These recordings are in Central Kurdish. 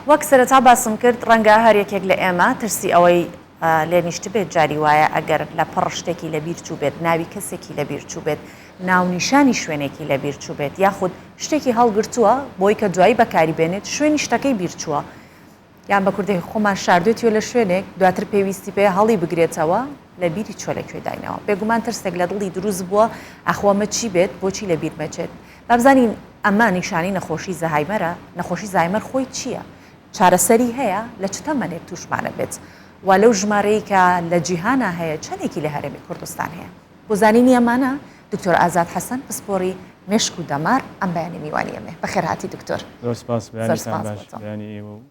وەک سەرەتا باسم کرد ڕەنگە هەر یەکێک لە ئێمە ترسی ئەوەی لێ نیشت بێت جاری وایە ئەگەر لە پڕ شتێکی لە بیر چوو بێت ناوی کەسێکی لە بیر چوو بێت ناونیشانی شوێنێکی لە بیر چوو بێت یاخود شتێکی هەڵگرتووە بۆی کە دوایی بەکاری بێنێت شوێنی شتەکەی بیر چووە یان بە کوردی خۆمان شاردوێتیوە لە شوێنێک دواتر پێویستی پێ هەڵی بگرێتەوە لە بیری چۆ لە کوێداینەوە بێگومان ترسێک لە دڵی دروست بووە ئەخوامە چی بێت بۆچی لە بیر مەچێت بابزانین ئەمە نیشانی نەخۆشی زەهایمەرە نەخۆشی زایمەر خۆی چییە چارەسەری هەیە لە چ تەمەنێک تووشمانە بێت وا لەو ژمارەی کە لە جیهانە هەیە چەندێکی لە هەرێمی کوردستان هەیە بۆ زانینی ئەمانە دکتۆر ئازاد حەسەن پسپۆڕی مێشک و دەمار ئەم بەیانی میوانی ئەمێ بەخێر هاتی دکتۆر سپاس بەیانی ئێوە و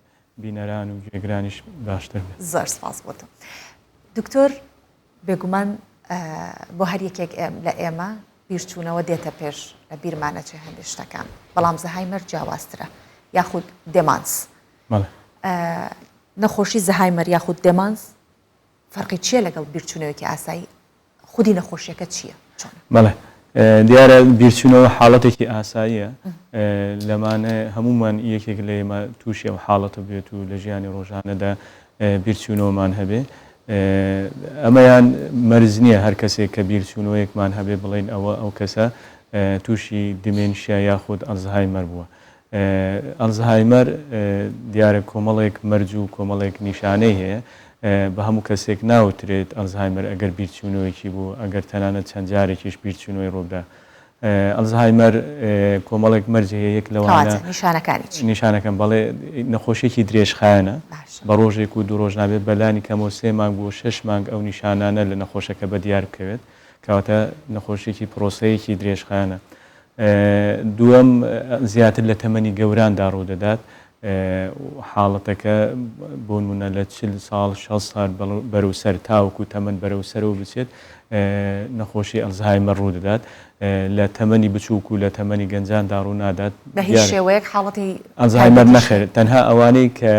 بینەران و گوێگرانیش باشتر بێت زۆر سپاس بۆتە دکتۆر بێگومان بۆ هەر یەکێک لە ئێمە بیرچوونەوە دێتە پێش لە بیرمانەچێ هەندێک شتەکان بەڵام زەهایمەر جیاوازترە یاخود دێمانس نەخۆشی زەهایمەر یاخود دێمانس فەرقی چییە لەگەڵ بیرچوونەوەکی ئاسایی خودی نەخۆشیەکە چییە چۆن بەڵێ دیارە بیرچوونەوە حاڵەتێکی ئاساییە لەمانە هەمومان یەکێک لە ئێمە تووشی ئەو حاڵەتە بێت و لە ژیانی ڕۆژانەدا بیرچوونەوەمان هەبێ ئەمەیان مەرز نییە هەر کەسێک کە بیرچوونەوەیەکمان هەبێ بڵێن ئەو کەسە تووشی دیمێنشیا یاخود ئەلزهایمەر بووە ئەلزهایمەر دیارە کۆمەڵێک مەرج و کۆمەڵێک نیشانەی هەیە بە هەموو کەسێک ناوترێت ئەلزهایمەر ئەگەر بیرچوونەوەیکی بوو ئەگەر تەنانەت چەند جارێکیش بیرچوونەوەی ڕۆبدا ئەلزهایمەر کۆمەڵێک مەرج هەیە یەک لەوانە نیشانەکەم بەڵێ نەخۆشیێکی درێژخایەنە بە ڕۆژێک و دوو ڕۆژ نابێت بەلانی کەمەوە 3 مانگ بۆ 6 مانگ ئەو نیشانانە لە نەخۆشەکە بە دیار بکەوێت کەواتە نەخۆشیێکی پرۆسەیەکی درێژخایەنە دووەم زیاتر لە تەمەنی گەوراندا ڕوودەدات حاڵەتەکە بۆ نمونە لە 40 ساڵ 60 سال بەرەوسەر تاوەکو تەمەن بەرەوسەرەوە بچێت نەخۆشی ئەلزهایمەر ڕوودەدات لە تەمەنی بچووک و لە تەمەنی گەنجاندا ڕوو نادات بە هیچ شێوەیەک حاڵەتی ئەلزهایمەر نەخێت تەنها ئەوانەی کە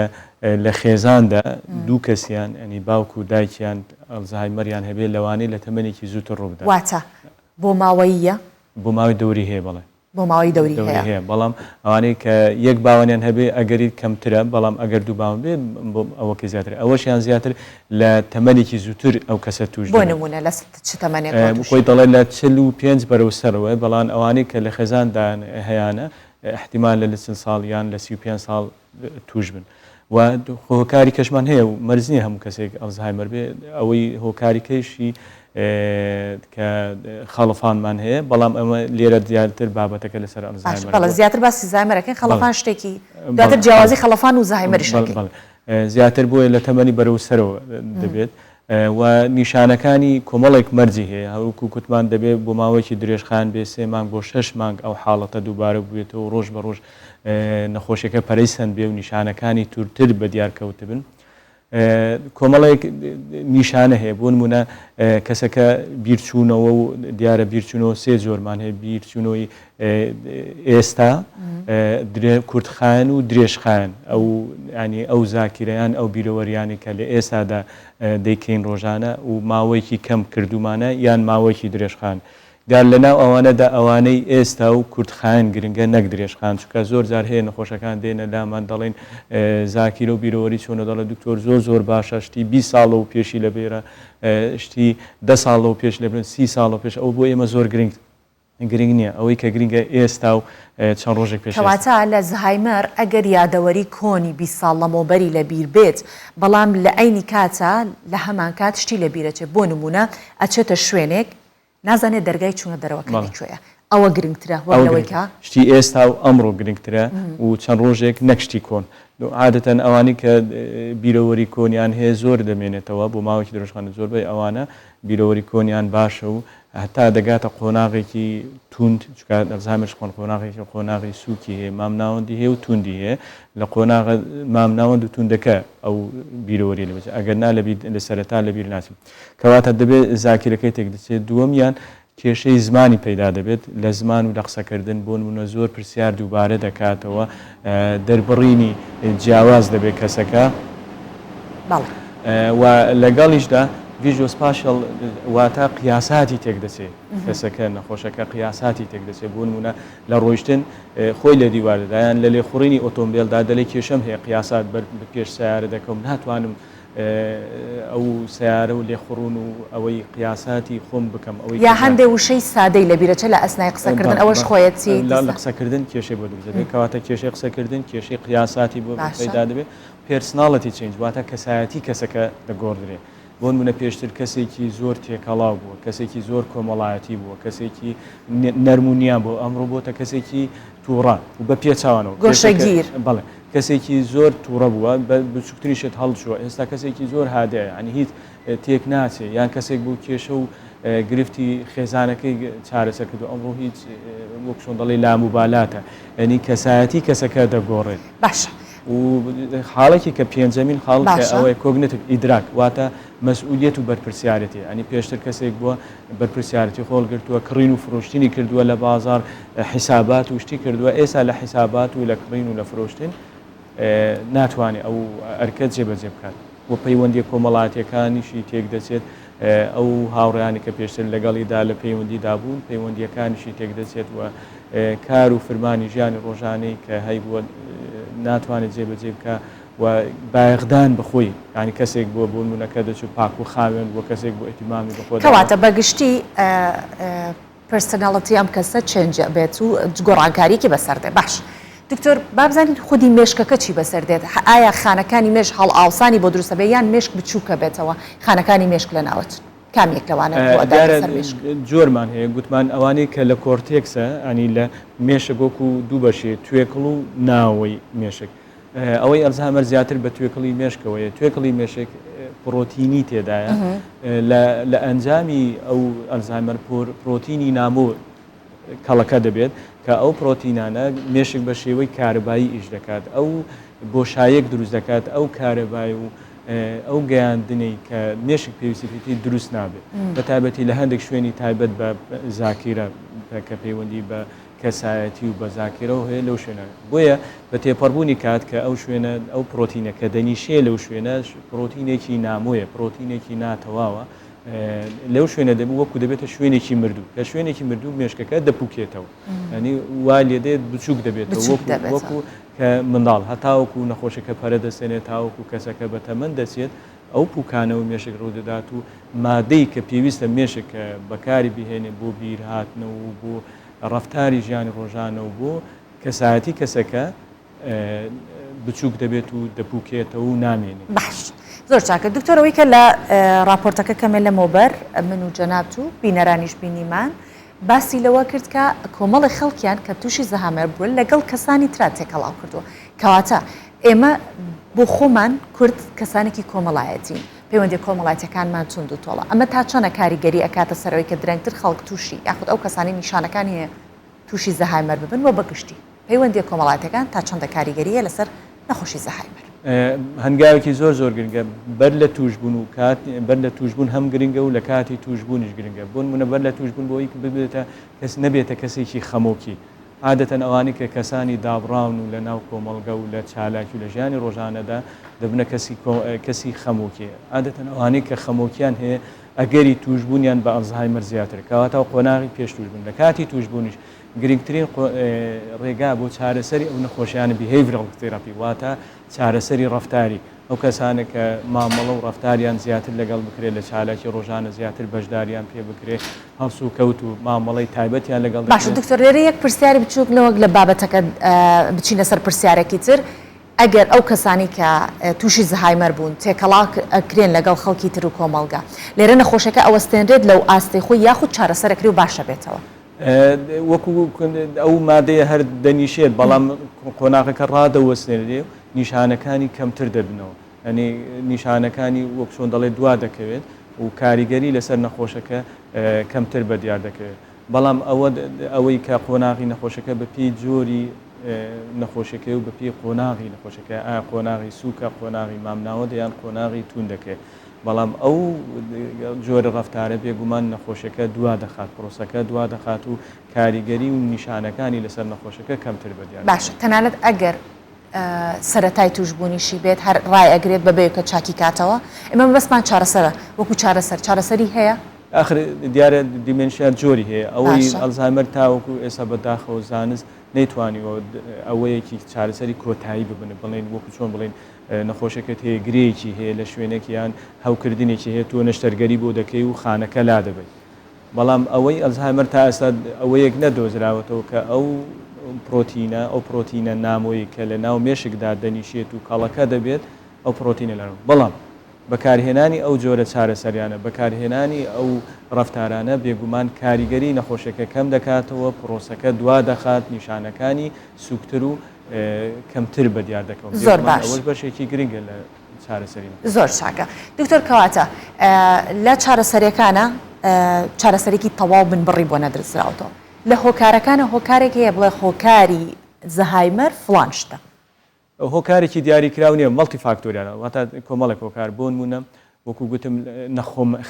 لە خێزاندا دوو کەسیان ئەنی باوک و دایکیان ئەلزهایمەریان هەبێت لەوانەی لە تەمەنێکی زووتر ڕوودات واتە بۆ ماوەیە بۆ ماوەی دەوری هەیە بەڵێ بۆ ماوەی دەوری هەیە بەڵام ئەوانەی کە یەک باوانیان هەبێ ئەگەری کەمترە بەڵام ئەگەر دوو باوان بێ ئەوەکە زیاتر ئەوەشیان زیاتر لە تەمەنێکی زووتر ئەو کەسە توش بۆ نمونە لە چ تەمەنێک خۆی دەڵێت لە 45 بەرەوسەرەوە بەڵام ئەوانەی کە لە خێزاندان هەیەە احتیمال لە 40 ساڵ یان لە 35 ساڵ توش بن و هۆکاری کەشمان هەیە و مەرزنی هەموو کەسێک ئەلزهایمەر بێ ئەوەی هۆکاریکەیشی کە خەڵفانمان هەیە بەڵام ئەمە لێرە زیاتر بابەتەکە لەسەر ئەلزهایمەر زیاتر باسی زایمەرەکەن خەڵفان شتێکی دواتر جیاوازی خەڵفان و زایمەریشەکەی زیاتر بۆیە لە تەمەنی بەرەوسەرەوە دەبێت و نیشانەکانی کۆمەڵێک مەرجی هەیە هەروکو کوتمان دەبێت بۆ ماوەیەکی درێژخان بێ 3 مانگ بۆ 6 مانگ ئەو حاڵەتە دووبارە بێتەوە ڕۆژ بە ڕۆژ نەخۆشیەکە پەرەیسەند بێ و نیشانەکانی تورتر بە دیارکەوت بن کۆمەڵێک نیشانە هەیە بۆ نمونە کەسەکە بیرچوونەوە و دیارە بیرچوونەوە 3 جۆرمان هەیە بیرچوونەوەی ئێستا کورتخایەن و درێژخایەن ئەو ینی ئەو زاکیرەیان ئەو بیرەوەریانی کە لە ئێستادا دەیکەین ڕۆژانە و ماوەیەکی کەم کردومانە یان ماوەیەکی درێژخان دار لەناو ئەوانەدا ئەوانەی ئێستا و کورتخایەن گرنگە نەک درێژخان چونکە زۆر جار هەیە نەخۆشەکان دێنە لامان دەڵێن زاکیرە و بیرەوەری چۆنە دەڵێ دکتۆر زۆر باشە شتی 20 ساڵە و پێشی لەبێرە شتی 10 ساڵە و پێش لەبن 30 ساڵە پێش ئەو بۆ ئێمە زۆر گرنگ نییە ئەوەی کە گرنگە ئێستا و چەند ڕۆژێک پێش کەواتە لە زەهایمەر ئەگەر یادەوەری کۆنی 20 ساڵ لەمەوبەری لە بیر بێت بەڵام لە عینی کاتە لە هەمان کات شتی لە بیرەچێت بۆ نمونە ئەچێتە شوێنێک نازانێت دەرگای چوونە دەرەوەکەی کوێیە ئەوە گرنگترە وەڵەوەیکە شتی ئێستا و ئەمڕۆ گرنگترە و چەند ڕۆژێک نەکشتی کۆن عادەتەن ئەوانی کە بیرەوەری کۆنیان هەیە زۆر دەمێنێتەوە بۆ ماوەی درۆژخانە زۆربەی ئەوانە بیرەوەری کۆنیان باشە و هەتا دەگاتە قۆناغێکی توند ئەلزهایمەر قۆناغێکی قۆناغی سووکی هەیە مامناوەندی هەیە و توندی هەیە لە قۆناغ مامناوەند و توندەکە ئەو بیرەوەری لەبێت ئەگەر نا لە سەرەتا لە بیر ناچێت کەواتە دەبێت زاکیرەکەی تێک دەچێت دووەمیان کێشەی زمانی پەیدا دەبێت لە زمان و لە قسەکردن بۆ نمونە زۆر پرسیار دووبارە دەکاتەوە دەربڕینی جیاواز دەبێت کەسەکە و لەگەڵیشدا ڤیژۆ سپاشەڵ واتە قیاساتی تێک دەچێت کەسەکە نەخۆشەکە قیاساتی تێک دەچێت بۆ نمونە لە ڕۆیشتن خۆی لە دیواردەدایان لە لێخوڕینی ئۆتۆمبیلدا دەڵێ کێشەم هەیە قیاسات پێش سیارە دەکەم ناتوانم ئەو سیارە و لێخڕون و ئەوەی قیاساتی خۆم بکەم ئەوەی یا هەندێک وشەی سادەی لە بیرەچە لە ئەسنای قسەکردن ئەوەش خۆیەتی لە قسەکردن کێشەی بۆ دروست کەواتە کێشەی قسەکردن کێشەی قیاساتی بۆ پەیدا دەبێت پێرسناڵەتی چنج واتە کەسایەتی کەسەکە دەگۆڕدرێ بۆ نمونە پێشتر کەسێکی زۆر تێکەڵاو بووە کەسێکی زۆر کۆمەڵایەتی بووە کەسێکی نەرمونیان بۆ ئەمڕۆ بۆتە کەسێکی تووڕە و بە پێچاوانەوە گۆشەگیر بەڵێ کەسێکی زۆر تووڕە بووە بچووکتریشت هەڵچووە ئێستا کەسێکی زۆر هادەیە ینی هیچ تێک ناچێ یان کەسێک بوو کێشە و گرفتی خێزانەکەی چارەسەر کردو ئەمڕۆ هیچ وەک چۆن دەڵێ لاموبالاتە ینی کەسایەتی کەسەکە دەگۆڕێت باشە و حاڵێکی کە پێنجەمین حاڵ ئەوەی کۆگنێتیڤ ئیدراک واتە مەسئولیەت و بەرپرسیارەتی ئەنی پێشتر کەسێک بووە بەرپرسیارەتی خۆڵگرتووە کڕین و فرۆشتنی کردووە لە بازار حیسابات و شتی کردووە ئێستا لە حیسابات و لە کڕین و لە فرۆشتن ناتوانێت ئەو ئەرکەت جێبەجێ بکات بۆ پەیوەندی کۆمەڵاتیەکانیشی تێک دەچێت ئەو هاوڕیانی کە پێشتر لەگەڵیدا لە پەیوەندیدا بوون پەیوەندیەکانیشی تێک دەچێت و کار و فرمانی ژیانی ڕۆژانەی کە هەیبووە ناتوانێت جێبەجێ بکە و باەغدان بخۆی ینی کەسێک بۆ بوونونەکە دەچوو پاک و خاوێن بۆ کەسێک بۆ ئەتیمامی بخۆ کەواتە بەگشتی پرسناڵەتی ئەم کەسە چێنجە بێت و گۆڕانکاریکی بەسەردێ باش دکتۆر بابزانین خودی مێشکەکە چی بەسەر دێت ئایا خانەکانی مێش هەڵ ئاوسانی بۆ دروستە بێ یان مێشک بچووکە بێتەوە خانەکانی مێشک لە ناوت کامێک لەوانە جۆرمان هەیە گوتمان ئەوانەی کە لە کۆرتێکسە ئەنی لە مێشک وەکو دوو بەشێ توێکڵ و ناوەی مێشک ئەوەی ئەلزهایمەر زیاتر بە توێکڵی مێشکەوەیە توێکڵی مێشک پرۆتینی تێدایە لە ئەنجامی ئەو ئەلزهایمەر پرۆتینی نامۆ کەڵەکە دەبێت کە ئەو پرۆتینانە مێشک بە شێوەی کارەبایی ئیش دەکات ئەو بۆشایەک دروست دەکات ئەو کارەبای و ئەو گەیاندنەی کە مێشک پێویستیتی دروست نابێت بە تایبەتی لە هەندێک شوێنی تایبەت بە زاکیرە کە پەیوەندی بە کەسایەتی و بە زاکیرەوە هەیە لەو شوێنە بۆیە بە تێپەڕبوونی کات کە ئەو شوێنە ئەو پرۆتینە کە دەنیشێ لەو شوێنە پرۆتینێکی نامۆیە پرۆتینێکی ناتەواوە لەو شوێنە دەبوو وەکو دەبێتە شوێنێکی مردوو کە شوێنێکی مردوو مێشکەکە دەپوکێتەوە ینی وا لێدێت بچووک دەبێتەوە وەکو کە منداڵ هەتاوەکو نەخۆشەکە پەرە دەسێنێت تاوەکو کەسەکە بەتەمەند دەچێت ئەو پوکانەوە مێشک ڕوودەدات و مادەی کە پێویستە مێشک بەکاری بهێنێ بۆ بیرهاتنەوە و بۆ ڕفتاری ژیانی ڕۆژانە و بۆ کەسایەتی کەسەکە بچووک دەبێت و دەپوکێتەوە و نامێنێت باش زۆر چاکە دکتۆرەوەی کە لە راپۆرتەکە کەمێ لە مۆبەر من و جەنابت و بینەرانیش بینیمان باسی لەوە کرد کە کۆمەڵی خەڵکیان کە تووشی زەهامەر بوون لەگەڵ کەسانی ترا تێکەڵاو کردووە کەواتە ئێمە بۆ خۆمان کورد کەسانێکی کۆمەڵایەتین پەیوەندی کۆمەڵایەتەکانمان چوند و تۆڵە ئەمە تا چۆنە کاریگەری ئەکاتە سەرەوەی کە درەنگتر خەڵک تووشی یاخود ئەو کەسانی نیشانەکانی هەیە تووشی زەهایمەر ببن و بەگشتی پەیوەندی کۆمەڵایەتەکان تا چۆندە کاریگەریە لەسەر نەخۆشی زەهایمەر هەنگاوێکی زۆر زۆر گرنگە بەر لە توشبوون و کات بەر لە توشبوون هەم گرنگە و لە کاتی توشبوونیش گرنگە بۆن منە بەر لە توشبوون بۆی ببێتە کەس نەبێتە کەسێکی خەمۆکی عادەتەن ئەوانی کە کەسانی دابڕاون و لە ناو کۆمەڵگە و لە چالاکی و لە ژیانی ڕۆژانەدا دەبنە کەسی خەمۆکی عادەتەن ئەوانەی کە خەمۆکیان هەیە ئەگەری توشبوونیان بە ئەلزهایمەر زیاتر کەواتە قۆناغی پێش توشبوون لە کاتی توشبوونیش گرنگترین ڕێگا بۆ چارەسەری ئەو نەخۆشیانە behavioral therapy واتە چارەسەری ڕەفتاری ئەو کەسانە کە مامەڵە و ڕەفتاریان زیاتر لەگەڵ بکرێت لە چالاکی ڕۆژانە زیاتر بەشداریان پێ بکرێت هەڵس و کەوت و مامەڵەی تایبەتیان لەگەڵ باش دکتۆر لێرە یەک پرسیاری بچووک لەوەک لە بابەتەکە بچینە سەر پرسیارێکی تر ئەگەر ئەو کەسانی کە تووشی زەهایمەر بوون تێکەڵا ئەکرێن لەگەڵ خەڵکی تر و کۆمەڵگە لێرە نەخۆشەکە ئەوەستێنرێت لەو ئاستی خۆی یاخود چارەسەرەکری و باشە بێتەوە وەکو ئەو مادەیە هەر دەنیشێت بەڵام قۆناغەکە ڕادەوەستێنێ نیشانەکانی کەمتر دەبنەوە ئەنی نیشانەکانی وەک چۆن دەڵێ دوا دەکەوێت و کاریگەری لەسەر نەخۆشەکە کەمتر بەدیار دەکەوێت بەڵام ئەوەی کە قۆناغی نەخۆشەکە بەپی جۆری نەخۆشەکەی و بەپی قۆناغی نەخۆشەکە ئایا قۆناغی سووکە قۆناغی مامناوە دەیان قۆناغی تون دەکەێت بەڵام ئەو جۆرە ڕەفتارە بێگومان نەخۆشەکە دوا دەخات پرۆسەکە دوا دەخات و کاریگەری و نیشانەکانی لەسەر نەخۆشەکە کەمتر بەدیار باشە تەنانەت ئەگەر سەرەتای توشببوونیشی بێت هەر ڕای ئەگرێت بەبێ کە چاکی کاتەوە ئێمە بەسمان چارەسەرە وەکو چارەسەری هەیە آخر دیارە دیمنشیان جۆری هەیە ئەوەی باشە. ئەلزایمەر تاوەکو ئێستا بەداخەوە زانست نەیتوانیەوە ئەوەیەکی چارەسەری کۆتایی ببنە بڵێن وەکو چۆن بڵێن نەخۆشەکەت هەیە گرەیەکی هەیە لە شوێنێکیان هەوکردنێکی هەیە تۆ نەشتەرگەری بۆ دەکەی و خانەکە لا دەبێت بەڵام ئەوەی ئەلزایمەر تا ئێستا ئەوەیەک نەدۆزراوەتەوە کە ئەو پرۆتینە نامۆیی کە لە ناو مێشکدا دەنیشێت و کاڵەکە دەبێت ئەو پرۆتینە لەڕ بەڵام بەکارهێنانی ئەو جۆرە چارەسەریانە بەکارهێنانی ئەو ڕفتارانە بێگومان کاریگەری نەخۆشەکە کەم دەکاتەوە پرۆسەکە دوا دەخات نیشانەکانی سوکتتر و کەمتر بە دیار دەکەون زۆر باش ئەوەش بەشێکی گرنگە لە چارەسەری زۆر چاکە دکتۆر کەواتە لە چارەسەریەکانە چارەسەرێکی تەواو بن بڕی بۆ نەدرسراوەوە لە هۆکارەکانە هۆکارێک هەیە بڵێ هۆکاری زەهایمەر فڵان شتە هۆکارێکی دیاریکرااو نیە مەڵتی فاکتۆریانە واتە کۆمەڵێک هۆکار بۆ نمونە وەکو گوتم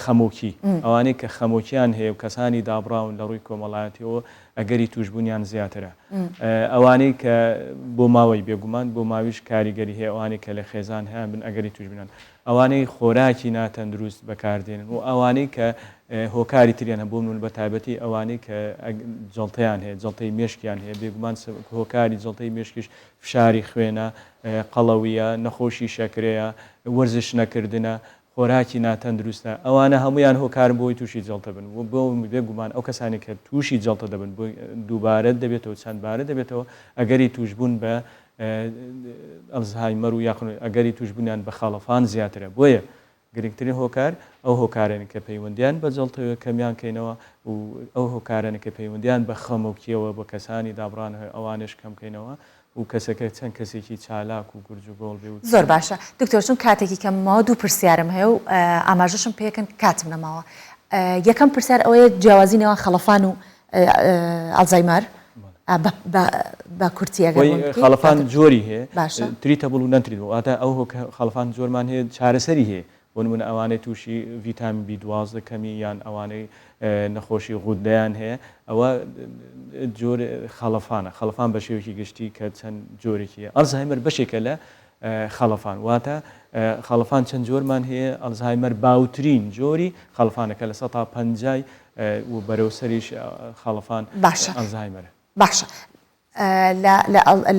خەمۆکی ئەوانەی کە خەمۆکیان هەیە و کەسانی دابراون لە ڕووی کۆمەڵایەتیەوە ئەگەری توشببوونیان زیاترە ئەوانەی کە بۆ ماوەی بێگومان بۆ ماویش کاریگەری هەیە ئەوانەی کە لە خێزان هەیە بن ئەگەری توشببوونیان ئەوانەی خۆراکی ناتەندروست بەکاردێنن و ئەوانەی کە هۆکاری تریانە بۆ من بە تایبەتی ئەوانەی کە جڵتەیان هەیە جڵتەی مێشکیان هەیە بێگومان هۆکاری جڵتەی مێشکیش فشاری خوێنە قەڵەویە نەخۆشی شەکرەیە وەرزش نەکردنە خۆراکی ناتەندروستە ئەوانە هەمویان هۆکارن بۆی تووشی جڵتە بن بۆ بێگومان ئەو کەسانی کە تووشی جڵتە دەبن بۆ دووبارە دەبێتەوە چەندبارە دەبێتەوە ئەگەری توشببوون بە ئەلزهایمەر و یاخن ئەگەری توشببوونیان بە خاڵەفان زیاترە بۆیە گرنگترین هۆکار ئەو هۆکارێن کە پەیوەندیان بە جڵتەوە کەمیان کەینەوە و ئەو هۆکارێنە کە پەیوەندیان بە خەمۆکیەوە بە کەسانی دابران ئەوانش کەمکەینەوە و کەسەکە چەند کەسێکی چالاک و گورج و گۆڵ بێ زۆر باشە دکتۆر چون کاتێکی کەم ماوە دوو پرسیارم هەیە و ئاماژەشم پێکەن کاتم نەماوە یەکەم پرسیار ئەوەیە جیاوازی نێوان خەڵەفان و ئەلزایمەر بە کورتی خەڵەفان جۆری هەیە تریتە بڵ و نەتریت واتە ئەو خەڵەفان جۆرمان هەیە چارەسەری هەیە بۆ نمونە ئەوانەی تووشی ڤیتامین B12 کەمی یان ئەوانەی نەخۆشی غوددەیان هەیە ئەوە جۆر خەڵەفان بە شێوەیەکی گشتی کە چەند جۆرێکیە ئەلزایمەر بەشێکە لە خەڵەفان واتە خەڵەفان چەند جۆرمان هەیە ئەلزایمەر باوترین جۆری خەڵەفانەکە لە 150 و بەرەوسەریش خەڵەفان ئەلزایمەرە باشە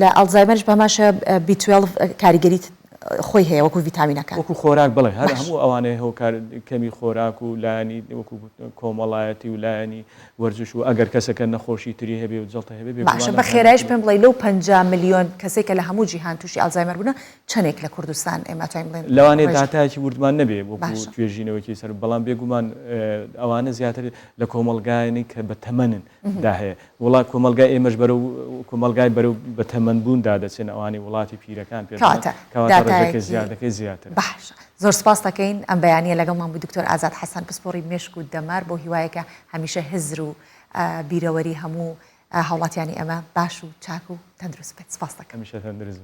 لە ئەلزایمەرش بەماشە B12 کاریگەریت خۆی هەیە وەکو ڤیتامینەکە وەکو خۆراک بڵێ هەر هەموو ئەوانەیە هۆکار کەمی خۆراک و لایانی وەکو کۆمەڵایەتی و لایانی وەرزش و ئەگەر کەسەکە نەخۆشی تری هەبێ و جڵتە هەبێ باشە بە خێرایش پێم بڵێ لەو 50 ملیۆن کەسێک کە لە هەموو جیهان تووشی ئەلزایمەر بوونە چەندێک لە کوردستان ئێمە توانین بڵێن لەوانەیە داتایەکی وردمان نەبێ وەکو توێژینەوەکی سەر بەڵام بێگومان ئەوانە زیاتر لە کۆمەلگایانی کە بە تەمەنن دا هەیە وڵات کۆمەلگای ئێمەش بەرەو کۆمەلگای بەرەو بە تەمەنبووندا دەچێن ئەوانی وڵاتی پیرەکان پێ زیادەکەی زیاتر باش زۆر سپاس دەکەین ئەم بەیانیە لەگەڵمان بوو دکتۆر ئازاد حەسەن پسپۆڕی مێشک و دەمار بۆ هیوایەکە هەمیشە هزر و بیرەوەری هەموو هاوڵاتیانی ئەمە باش و چاک و تەندروست بێت سپاس دەکەم هەمیشە تەندروست